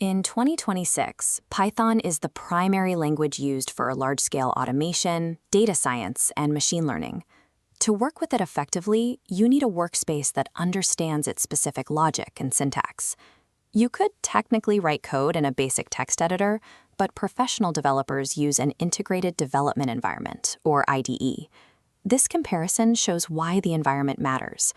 In 2026, Python is the primary language used for large-scale automation, data science, and machine learning. To work with it effectively, you need a workspace that understands its specific logic and syntax. You could technically write code in a basic text editor, but professional developers use an integrated development environment, or IDE. This comparison shows why the environment matters.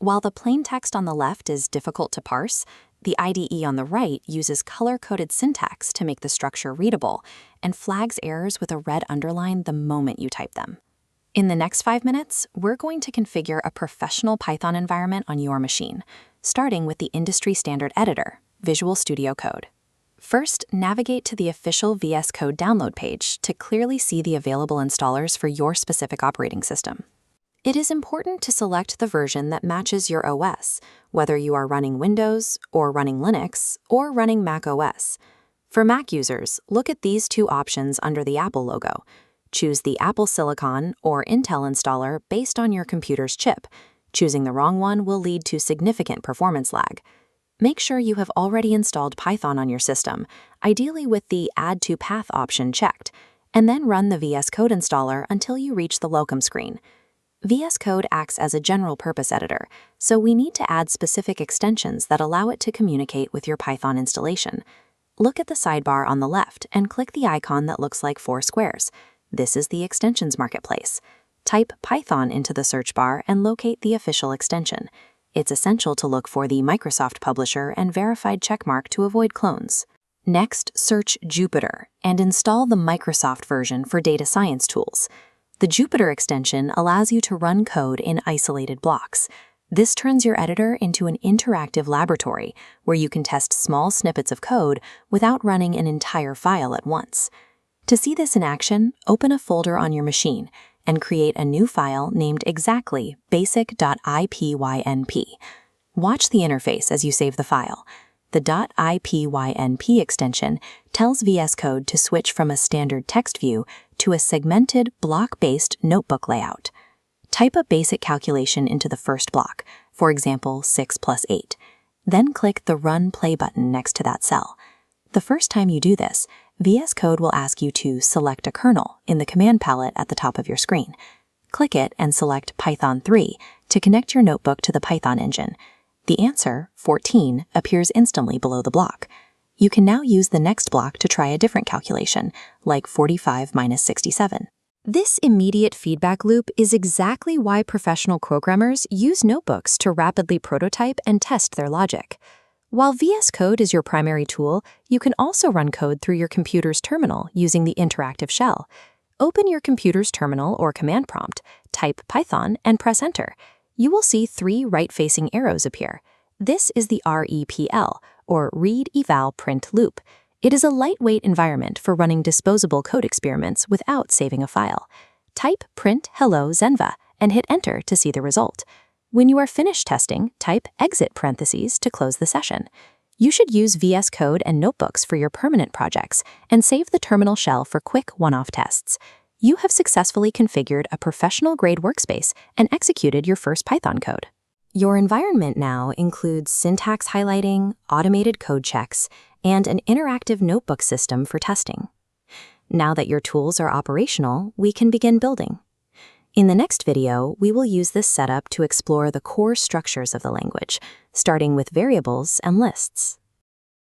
While the plain text on the left is difficult to parse, the IDE on the right uses color-coded syntax to make the structure readable and flags errors with a red underline the moment you type them. In the next 5 minutes, we're going to configure a professional Python environment on your machine, starting with the industry standard editor, Visual Studio Code. First, navigate to the official VS Code download page to clearly see the available installers for your specific operating system. It is important to select the version that matches your OS, whether you are running Windows, or running Linux, or running Mac OS. For Mac users, look at these two options under the Apple logo. Choose the Apple Silicon or Intel installer based on your computer's chip. Choosing the wrong one will lead to significant performance lag. Make sure you have already installed Python on your system, ideally with the Add to Path option checked, and then run the VS Code installer until you reach the welcome screen. VS Code acts as a general-purpose editor, so we need to add specific extensions that allow it to communicate with your Python installation. Look at the sidebar on the left and click the icon that looks like 4 squares. This is the Extensions Marketplace. Type Python into the search bar and locate the official extension. It's essential to look for the Microsoft publisher and verified checkmark to avoid clones. Next, search Jupyter and install the Microsoft version for data science tools. The Jupyter extension allows you to run code in isolated blocks. This turns your editor into an interactive laboratory where you can test small snippets of code without running an entire file at once. To see this in action, open a folder on your machine and create a new file named exactly basic.ipynp. Watch the interface as you save the file. The .ipynp extension tells VS Code to switch from a standard text view to a segmented, block-based notebook layout. Type a basic calculation into the first block, for example, 6 plus 8. Then click the Run Play button next to that cell. The first time you do this, VS Code will ask you to select a kernel in the command palette at the top of your screen. Click it and select Python 3 to connect your notebook to the Python engine. The answer, 14, appears instantly below the block. You can now use the next block to try a different calculation, like 45 minus 67. This immediate feedback loop is exactly why professional programmers use notebooks to rapidly prototype and test their logic. While VS Code is your primary tool, you can also run code through your computer's terminal using the interactive shell. Open your computer's terminal or command prompt, type Python, and press Enter. You will see 3 right-facing arrows appear. This is the REPL, or Read Eval Print Loop. It is a lightweight environment for running disposable code experiments without saving a file. Type print hello Zenva and hit Enter to see the result. When you are finished testing, type exit parentheses to close the session. You should use VS Code and notebooks for your permanent projects and save the terminal shell for quick one-off tests. You have successfully configured a professional-grade workspace and executed your first Python code. Your environment now includes syntax highlighting, automated code checks, and an interactive notebook system for testing. Now that your tools are operational, we can begin building. In the next video, we will use this setup to explore the core structures of the language, starting with variables and lists.